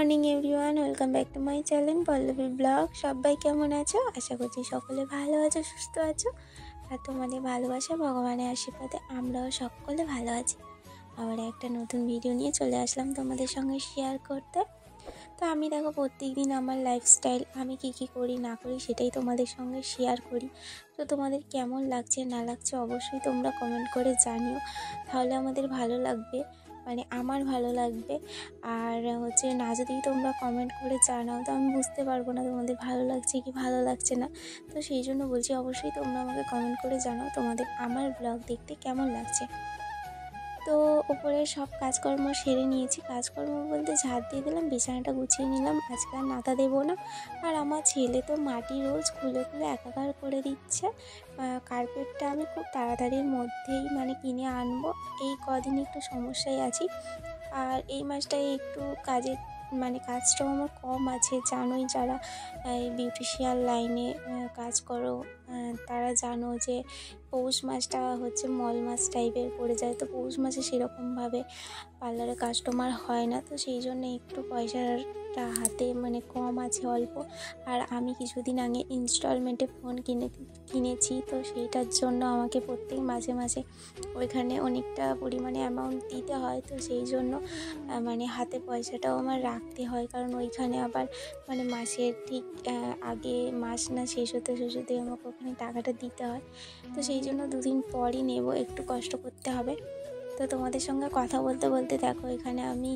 Morning everyone, welcome back to my channel Pallavi blog. সবাই কেমন আছো? আশা করছি সকলে ভালো আছো, সুস্থ আছো। আর তোমাদের ভালোবাসা, ভগবানের আশীর্বাদে আমরাও সকলে ভালো আছি। আবার একটা নতুন ভিডিও নিয়ে চলে আসলাম তোমাদের সঙ্গে শেয়ার করতে। তো আমি দেখো প্রত্যেক দিন আমার লাইফস্টাইল, আমি কি করি না করি সেটাই তোমাদের সঙ্গে শেয়ার করি। তো তোমাদের কেমন লাগছে না লাগছে অবশ্যই তোমরা কমেন্ট করে জানিও, তাহলে আমাদের ভালো লাগবে, মানে আমার ভালো লাগবে। আর না যদি তোমরা কমেন্ট করে জানাও তো আমি বুঝতে পারবো না তোমাদের ভালো লাগছে কি ভালো লাগছে না। তো সেই জন্য বলছি অবশ্যই তোমরা আমাকে কমেন্ট করে জানাও তোমাদের আমার ব্লগ দেখতে কেমন লাগছে। তো উপরে সব কাজকর্ম সেরে নিয়েছি। কাজকর্ম বলতে ঝাড় দিয়ে দিলাম, বিছানাটা গুছিয়ে নিলাম, আজকে আর নাতা দেবো না। আর আমার ছেলে তো মাটি রোজ খুলে খুলে একাকার করে দিচ্ছে। কার্পেটটা আমি খুব তাড়াতাড়ির মধ্যেই কিনে আনবো। এই কদিন একটু সমস্যায় আছি। আর এই মাসটায় একটু কাজটাও আমার কম আছে। জানোই যারা এই বিউটিশিয়ান লাইনে কাজ করো তারা জানো যে পৌষ মাসটা হচ্ছে মল মাস টাইপের পড়ে যায়। তো পৌষ মাসে সেরকমভাবে পার্লারে কাস্টমার হয় না, তো সেই জন্য একটু পয়সাটা হাতে কম আছে, অল্প। আর আমি কিছুদিন আগে ইনস্টলমেন্টে ফোন কিনেছি, তো সেইটার জন্য আমাকে প্রত্যেক মাসে মাসে ওইখানে অনেকটা পরিমাণে অ্যামাউন্ট দিতে হয়। তো সেই জন্য হাতে পয়সাটাও আমার রাখতে হয়, কারণ ওইখানে আবার মাসের ঠিক আগে মাস না শেষ হতে আমাকে ওখানে টাকাটা দিতে হয়। তো সেই জন্য দুদিন পরই নেব, একটু কষ্ট করতে হবে। তো তোমাদের সঙ্গে কথা বলতে বলতে দেখো এখানে আমি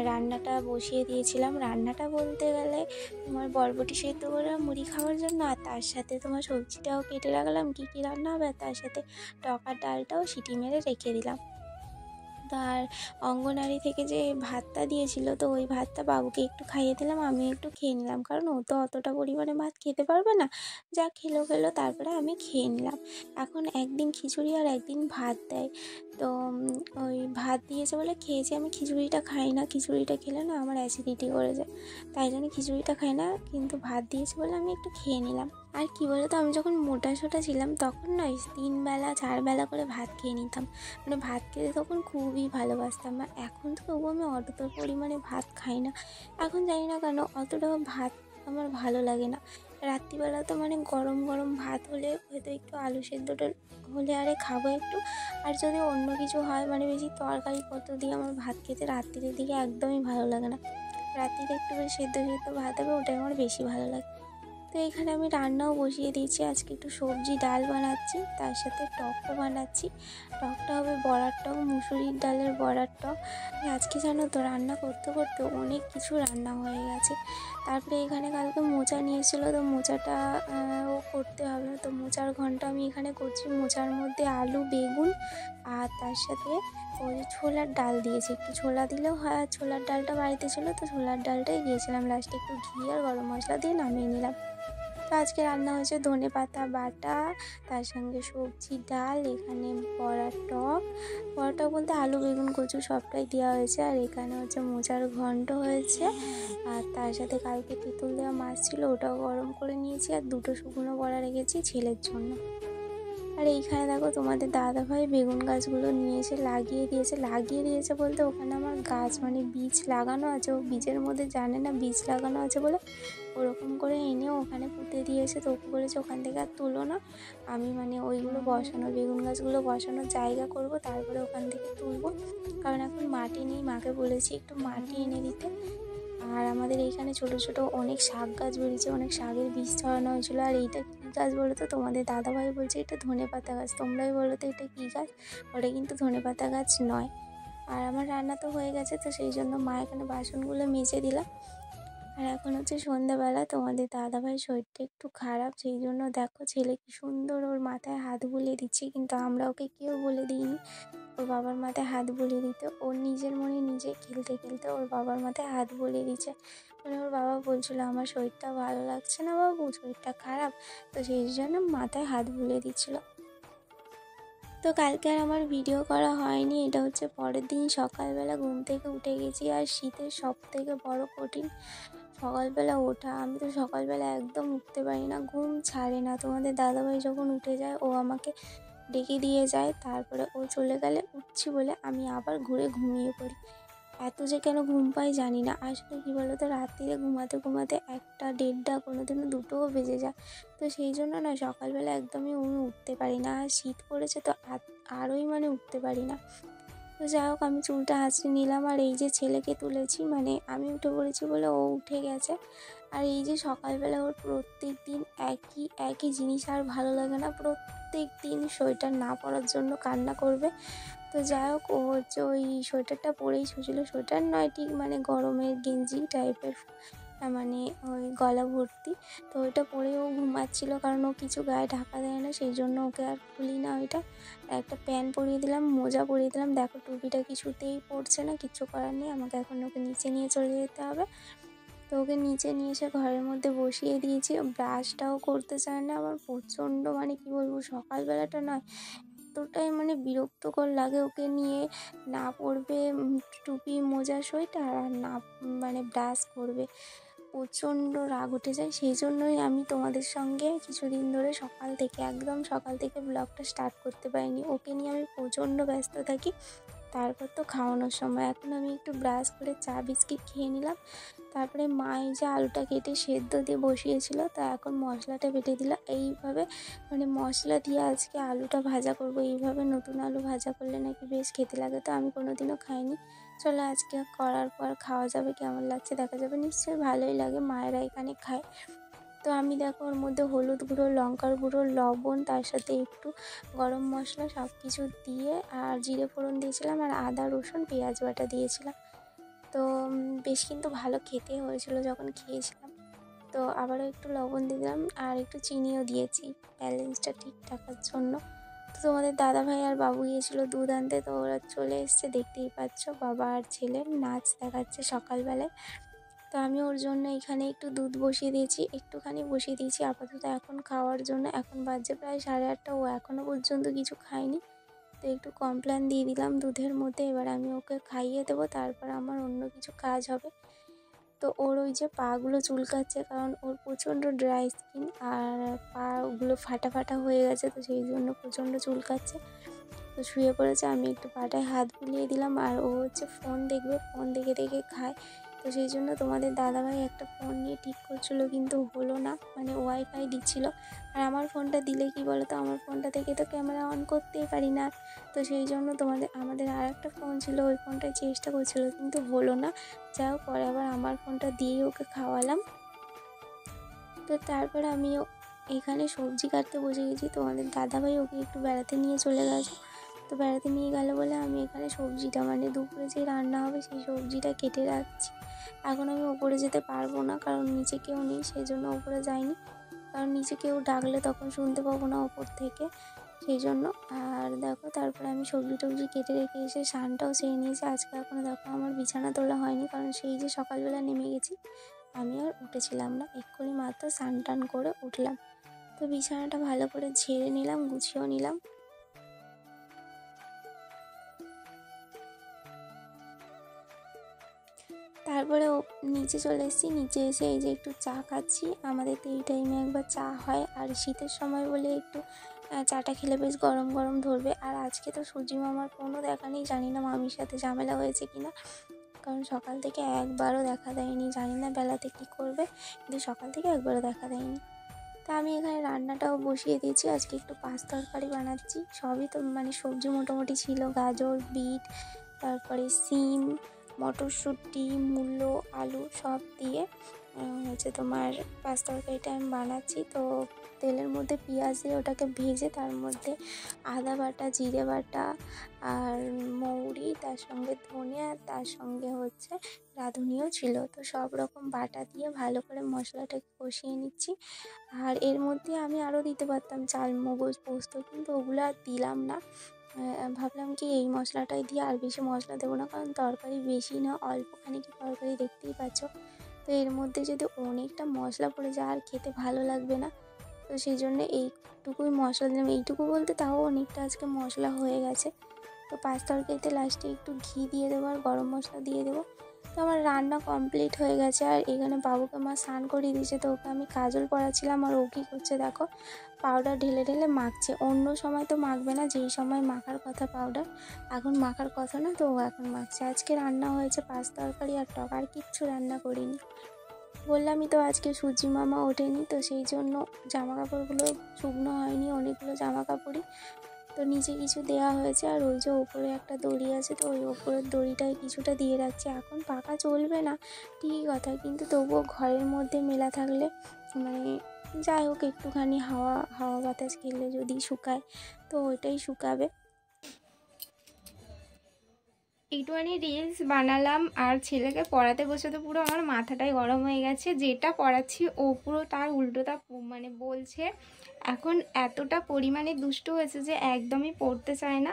রান্নাটা বসিয়ে দিয়েছিলাম। রান্নাটা বলতে গেলে তোমার বরবটি সেদ্ধ করে মুড়ি খাওয়ার জন্য, আর তার সাথে তোমার সবজিটাও কেটে রাখলাম কী কী রান্না হবে, আর তার সাথে টক ডালটাও সিটি মেরে রেখে দিলাম। আর অঙ্গনারী থেকে যে ভাতটা দিয়েছিল, তো ওই ভাতটা বাবুকে একটু খাইয়ে দিলাম, আমি একটু খেয়ে নিলাম, কারণ ও তো অতটা পরিমাণে ভাত খেতে পারবে না। যা খেলো তারপরে আমি খেয়ে নিলাম। এখন একদিন খিচুড়ি আর একদিন ভাত দেয়, তো ওই ভাত দিয়েছে বলে খেয়েছি। আমি খিচুড়িটা খাই না, খিচুড়িটা খেলে না আমার অ্যাসিডিটি করে যায়, তাই জন্য খিচুড়িটা খাই না, কিন্তু ভাত দিয়েছে বলে আমি একটু খেয়ে নিলাম। আর কি বলতো, আমি যখন মোটা সোটা ছিলাম তখন নয় 3 বেলা 4 বেলা করে ভাত খেয়ে নিতাম, ভাত খেতে তখন খুবই ভালোবাসতাম। আর এখন তো তবুও আমি অতটা পরিমাণে ভাত খাই না। এখন জানি না কেন অতটাও ভাত আমার ভালো লাগে না। রাত্রিবেলা তো গরম গরম ভাত হলে হয়তো একটু আলু সেদ্ধটা হলে আরে খাবো একটু। আর যদি অন্য কিছু হয় বেশি তরকারি পত্র দিয়ে আমার ভাত খেতে রাত্রির দিকে একদমই ভালো লাগে না। রাত্রিতে একটু বেশি সেদ্ধ সেদ্ধ ভাত হবে, ওটাই আমার বেশি ভালো লাগে। তো এখানে আমি রান্নাও বসিয়ে দিয়েছি। আজকে একটু সবজি ডাল বানাচ্ছি, তার সাথে টকও বানাচ্ছি। টকটা হবে বড়ার টক, মুসুরির ডালের বড়ার টক। আজকে জানো তো রান্না করতে করতে অনেক কিছু রান্না হয়ে গেছে। তারপরে এখানে কালকে মোচা নিয়েছিলো, তো মোচাটা ও করতে হবে। তো মোচার ঘন্ট আমি এখানে করছি। মোচার মধ্যে আলু বেগুন আর তার সাথে ওই ছোলার ডাল দিয়েছি। একটু ছোলা দিলেও হয়, আর ছোলার ডালটা বাড়িতে ছিল তো ছোলার ডালটাই দিয়েছিলাম। লাস্টে একটু ঘি আর গরম মশলা দিয়ে নামিয়ে নিলাম। তো আজকে রান্না হয়েছে ধনেপাতা বাটা, তার সঙ্গে সবজি ডাল, এখানে বড়ার টক। বড়ার টক বলতে আলু বেগুন কচু সবটাই দেওয়া হয়েছে। আর এখানে হচ্ছে মোচার ঘন্ট হয়েছে, আর তার সাথে কালকে তেঁতুল দেওয়া মাছ ছিল, ওটাও গরম করে নিয়েছি। আর 2টো শুকনো বড়া রেখেছি ছেলের জন্য। আর এইখানে দেখো তোমাদের দাদাভাই বেগুন গাছগুলো নিয়ে এসে লাগিয়ে দিয়েছে বলতে ওখানে আমার গাছ বীজ লাগানো আছে, ও বীজের মধ্যে জানে না বীজ লাগানো আছে বলে ওরকম করে এনে ওখানে পুঁতে দিয়েছে। তো ওকে বলেছে ওখান থেকে আর তুলো না, আমি ওইগুলো বসানো বেগুন গাছগুলো বসানোর জায়গা করব, তারপরে ওখান থেকে তুলবো, কারণ এখন মাটি নেই। মাকে বলেছি একটু মাটি এনে দিতে। আর আমাদের এইখানে ছোট ছোট অনেক শাক গাছ বেরিয়েছে, অনেক শাকের বীজ ছড়ানো হয়েছিল। আর এইটা কী গাছ বলো তো? তোমাদের দাদাভাই বলছে এটা ধনেপাতা গাছ, তোমরাই বলো তো এটা কী গাছ? ওটা কিন্তু ধনেপাতা গাছ নয়। আর আমার রান্না তো হয়ে গেছে, তো সেই জন্য মা এখানে বাসনগুলো মেজে দিলাম। আর এখন হচ্ছে সন্ধ্যাবেলা, তোমাদের দাদাভাই শরীরটা একটু খারাপ, সেই জন্য দেখো ছেলে কি সুন্দর ওর মাথায় হাত বুলিয়ে দিচ্ছে, কিন্তু আমরা ওকে কেউ বলে দিইনি ওর বাবার মাথায় হাত বুলিয়ে দিতে। ওর নিজের মনে নিজে খেলতে খেলতে ওর বাবার মাথায় হাত বুলিয়ে দিচ্ছে। ওর বাবা বলছিল আমার শরীরটা ভালো লাগছে না বাবু, শরীরটা খারাপ, তো সেই জন্য মাথায় হাত বুলিয়ে দিচ্ছিল। তো কালকে আর আমার ভিডিও করা হয়নি। এটা হচ্ছে পরের দিন সকালবেলা ঘুম থেকে উঠে গেছি। আর শীতের সব থেকে বড় কঠিন সকালবেলা ওঠা। আমি তো সকালবেলা একদম উঠতে পারি না, ঘুম ছাড়ে না। তোমাদের দাদাভাই যখন উঠে যায় ও আমাকে ডেকে দিয়ে যায়, তারপরে ও চলে গেলে উঠছি বলে আমি আবার ঘুরে ঘুমিয়ে পড়ি। এত যে কেন ঘুম পাই জানি না। আসলে কী বলো তো, রাত্রিরে ঘুমাতে ঘুমাতে 1টা 1:30 কোনোদিনও 2টোও বেজে যায়। তো সেই জন্য না সকালবেলা একদমই আমি উঠতে পারি না। আর শীত পড়েছে তো আরোই মানে উঠতে পারি না। তো যাই হোক, আমি চুলটা আঁচড়ে নিলাম, আর এই যে ছেলেকে তুলেছি, মানে আমি উঠে পড়েছি বলে ও উঠে গেছে। আর এই যে সকালবেলা ওর প্রত্যেক দিন একই একই জিনিস আর ভালো লাগে না, প্রত্যেক দিন সোয়েটার না পরার জন্য কান্না করবে। তো যাই হোক, ও হচ্ছে ওই সোয়েটারটা পরেই শুয়েছিল, সোয়েটার নয় ঠিক মানে গরমের গেঞ্জি টাইপের, মানে ওই গলা ভর্তি। তো ওইটা পরেই ও ঘুমাচ্ছিল, কারণ ও কিছু গায়ে ঢাকা দেয় না, সেই জন্য ওকে আর খুলি না ওইটা। একটা প্যান্ট পরিয়ে দিলাম, মোজা পরিয়ে দিলাম। দেখো টুপিটা কিছুতেই পড়ছে না, কিচ্ছু করার নেই, আমাকে এখন ওকে নিচে নিয়ে চলে যেতে হবে। তো ওকে নিচে নিয়ে এসে ঘরের মধ্যে বসিয়ে দিয়েছি। ব্রাশটাও করতে চায় না, আমার প্রচণ্ড মানে কি বলবো, সকালবেলাটা নয় এতটাই মানে বিরক্তকর লাগে ওকে নিয়ে। না পরবে টুপি মোজা সোয়েটার, আর না মানে ব্রাশ করবে, প্রচণ্ড রাগ উঠে যায়। সেই জন্যই আমি তোমাদের সঙ্গে কিছুদিন ধরে একদম সকাল থেকে ব্লগটা স্টার্ট করতে পারিনি। ওকে নিয়ে আমি প্রচণ্ড ব্যস্ত থাকি। তারপর তো খাওয়ানোর সময় এখন আমি একটু ব্রাশ করে চা বিস্কিট খেয়ে নিলাম। তারপরে মা এই যে আলুটা কেটে সেদ্ধ দিয়ে বসিয়েছিল, তা এখন মশলাটা বেটে দিলাম। এইভাবে মানে মশলা দিয়ে আজকে আলুটা ভাজা করব। এইভাবে নতুন আলু ভাজা করলে নাকি বেশ খেতে লাগে, তো আমি কোনোদিনও খাইনি। চলো আজকে করার পর খাওয়া যাবে, কেমন লাগছে দেখা যাবে। নিশ্চয়ই ভালোই লাগে, মায়েরা এখানে খায়। তো আমি দেখো ওর মধ্যে হলুদ গুঁড়ো, লঙ্কার গুঁড়ো, লবণ, তার সাথে একটু গরম মশলা সব কিছু দিয়ে আর জিরে ফোড়ন দিয়েছিলাম, আর আদা রসুন পেঁয়াজ বাটা দিয়েছিলাম। তো বেশ কিন্তু ভালো খেতে হয়েছিল যখন খেয়েছিলাম। তো আবারও একটু লবণ দিলাম আর একটু চিনিও দিয়েছি ব্যালেন্সটা ঠিক থাকার জন্য। তো তোমাদের দাদাভাই আর বাবু গিয়েছিলো দুধ আনতে, তো ওরা চলে এসছে, দেখতেই পাচ্ছ বাবা আর ছেলের নাচ দেখাচ্ছে সকালবেলায়। তো আমি ওর জন্য এখানে একটু দুধ বসিয়ে দিয়েছি, একটুখানি বসিয়ে দিয়েছি আপাতত এখন খাওয়ার জন্য। এখন বাজছে প্রায় 8:30, ও এখনও পর্যন্ত কিছু খায়নি। তো একটু কমপ্ল্যান দিয়ে দিলাম দুধের মধ্যে, এবার আমি ওকে খাইয়ে দেবো, তারপর আমার অন্য কিছু কাজ হবে। তো ওর ওই যে পাগুলো চুলকাচ্ছে, কারণ ওর প্রচণ্ড ড্রাই স্কিন আর পাগুলো ফাটা ফাটা হয়ে গেছে, তো সেই জন্য প্রচণ্ড চুলকাচ্ছে। তো শুয়ে পড়েছে, আমি একটু পাটায় হাত বুলিয়ে দিলাম, আর ও হচ্ছে ফোন দেখবে, ফোন দেখে দেখে খায়। তো সেই জন্য তোমাদের দাদাভাই একটা ফোন নিয়ে ঠিক করছিল, কিন্তু হলো না, মানে ওয়াইফাই দিচ্ছিল। আর আমার ফোনটা দিলে কি বলো তো, আমার ফোনটা থেকে তো ক্যামেরা অন করতেই পারি না। তো সেই জন্য আমাদের আর একটা ফোন ছিল, ওই ফোনটায় চেষ্টা করছিল, কিন্তু হলো না। যাও পরে আবার আমার ফোনটা দিয়ে ওকে খাওয়ালাম। তো তারপরে আমিও এখানে সবজি কাটতে বসে গেছি। তোমাদের দাদাভাই ওকে একটু বেড়াতে নিয়ে চলে গেছে। তো বেড়াতে নিয়ে গেল বলে আমি এখানে সবজিটা মানে দুপুরে যে রান্না হবে সেই সবজিটা কেটে রাখছি। এখন আমি ওপরে যেতে পারবো না, কারণ নিচে কেউ নেই, সেই জন্য ওপরে যাইনি। কারণ নিচে কেউ ডাকলে তখন শুনতে পাবো না ওপর থেকে, সেই জন্য। আর দেখো তারপরে আমি সবজি টবজি কেটে রেখে এসে স্নানটাও সেরে নিয়েছি। আজকে এখনও দেখো আমার বিছানা তোলা হয়নি, কারণ সেই যে সকালবেলা নেমে গেছি, আমি আর উঠেছিলাম না, এক্ষুনি মাত্র স্নান টান করে উঠলাম। তো বিছানাটা ভালো করে ঝেড়ে নিলাম, গুছিয়েও নিলাম। তারপরে নিচে চলে এসেছি, নিচে এসে এই যে একটু চা খাচ্ছি। আমাদের তো এই টাইমে একবার চা হয়, আর শীতের সময় বলে একটু চাটা খেলে বেশ গরম গরম ধরবে। আর আজকে তো সূর্যি মামার কোনো দেখা নেই, জানি না মামির সাথে ঝামেলা হয়েছে কিনা, কারণ সকাল থেকে একবারও দেখা দেয়নি। জানি না বেলাতে কী করবে, কিন্তু সকাল থেকে একবারও দেখা দেয়নি। তা আমি এখানে রান্নাটাও বসিয়ে দিয়েছি। আজকে একটু পাঁচ তরকারি বানাচ্ছি, সবই তো মানে সবজি মোটামুটি ছিল, গাজর, বিট, তারপরে সিম, মটরশুঁটি, মূলো, আলু সব দিয়ে হচ্ছে তোমার পাঁচ তরকারিটা আমি বানাচ্ছি। তো তেলের মধ্যে পেঁয়াজ দিয়ে ওটাকে ভেজে তার মধ্যে আদা বাটা, জিরে বাটা আর মৌরি, তার সঙ্গে ধনিয়া, তার সঙ্গে হচ্ছে রাঁধুনিও ছিল। তো সব রকম বাটা দিয়ে ভালো করে মশলাটাকে কষিয়ে নিচ্ছি। আর এর মধ্যে আমি আরও দিতে পারতাম চাল মগজ পোস্ত, কিন্তু ওগুলো আর দিলাম না। ভাবলাম কি এই মশলাটাই দিয়ে, আর বেশি মশলা দেবো না, কারণ তরকারি বেশি না, অল্পখানি কি তরকারি, দেখতেই পাচ্ছ। তো এর মধ্যে যদি অনেকটা মশলা পড়ে যায় আর খেতে ভালো লাগবে না। তো সেই জন্য এইটুকুই মশলা দিলাম, এইটুকু বলতে তাও অনেকটা আজকে মশলা হয়ে গেছে। তো পাঁচ তরকারিতে লাস্টে একটু ঘি দিয়ে দেবো আর গরম মশলা দিয়ে দেবো। তো আমার রান্না কমপ্লিট হয়ে গেছে। আর এখানে বাবুকে মা স্নান করিয়ে দিয়েছে, তো ওকে আমি কাজল পরাচ্ছিলাম। আর ও কী করছে দেখো, পাউডার ঢেলে ঢেলে মাখছে। অন্য সময় তো মাখবে না, যেই সময় মাখার কথা পাউডার, এখন মাখার কথা না, তো ও এখন মাখছে। আজকে রান্না হয়েছে পাঁচ তরকারি আর টক, আর কিচ্ছু রান্না করিনি। বললামই তো আজকে সূর্যি মামা ওঠেনি, তো সেই জন্য জামা কাপড়গুলো শুকনো হয়নি, অনেকগুলো জামা কাপড়ই। তো নিচে কিছু দেওয়া হয়েছে, আর ওই যে ওপরে একটা দড়ি আছে, তো ওই ওপরের দড়িটায় কিছুটা দিয়ে রাখছে। এখন পাখা চলবে না ঠিকই কথা, কিন্তু তবুও ঘরের মধ্যে মেলা থাকলে মানে যাই হোক একটুখানি হাওয়া হাওয়া বাতাস খেলে যদি শুকায়, তো ওইটাই শুকাবে। একটুখানি রিলস বানালাম, আর ছেলেকে পড়াতে বসে তো পুরো আমার মাথাটাই গরম হয়ে গেছে। যেটা পড়াচ্ছি ও পুরো তার উল্টোটা মানে বলছে। এখন এতটা পরিমাণে দুষ্ট হয়েছে যে একদমই পড়তে চায় না।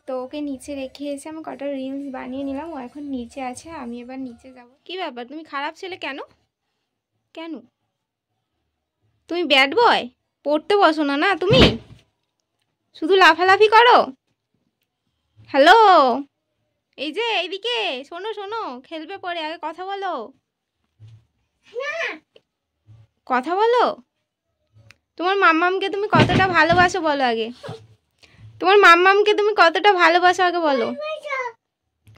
তো ওকে নিচে রেখে এসে আমি কটা রিলস বানিয়ে নিলাম, ও এখন নিচে আছে, আমি এবার নিচে যাব। কি ব্যাপার, তুমি খারাপ ছেলে কেন? কেন তুমি ব্যাড বয়? পড়তে বসো না না, তুমি শুধু লাফালাফি করো। হ্যালো, এই যে এইদিকে শোনো শোনো, খেলবে পরে, আগে কথা বলো, কথা বলো। তোমার মাম্মামকে তুমি কতটা ভালোবাসো বলো আগে, তোমার মাম্মামকে তুমি কতটা ভালোবাসো আগে বলো।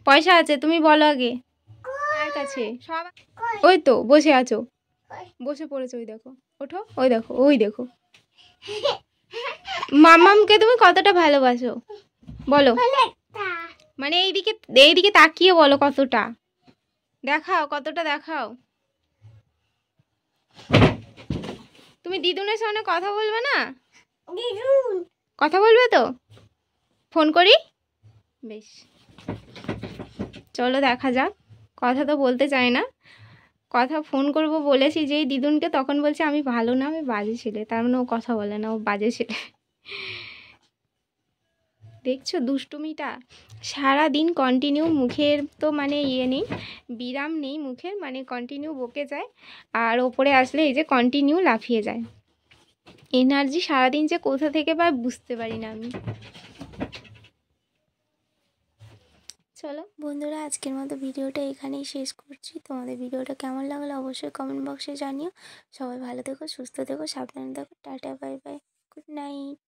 পয়সা আছে, তুমি বলো আগে। কার কাছে? সব ওই তো বসে আছো, বসে পড়েছো, ওই দেখো, ওঠো, ওই দেখো, ওই দেখো। মাম্মামকে তুমি কতটা ভালোবাসো বলো, মানে এইদিকে এইদিকে তাকিয়ে বলো কতটা, দেখাও কতটা, দেখাও। তুমি দিদুনের সামনে কথা বলবে না? কথা বলবে তো? ফোন করি? বেশ, চলো দেখা যাক। কথা তো বলতে চায় না, কথা ফোন করব বলেছি যেই দিদুনকে, তখন বলছে আমি ভালো না, আমি বাজে ছেলে। তার মানে ও কথা বলে না, ও বাজে ছেলে। দেখছো দুষ্টুমিটা, সারাদিন কন্টিনিউ মুখের তো মানে ইয়ে নেই, বিরাম নেই মুখের, মানে কন্টিনিউ বকে যায়। আর ওপরে আসলে এই যে কন্টিনিউ লাফিয়ে যায়। এনার্জি সারাদিন যে কোথা থেকে পায় বুঝতে পারি না আমি। চলো বন্ধুরা, আজকের মতো ভিডিওটা এখানেই শেষ করছি। তোমাদের ভিডিওটা কেমন লাগলো অবশ্যই কমেন্ট বক্সে জানিও। সবাই ভালো থেকো, সুস্থ থেকো, সাবধানে থেকো। Tata, bye bye, good night.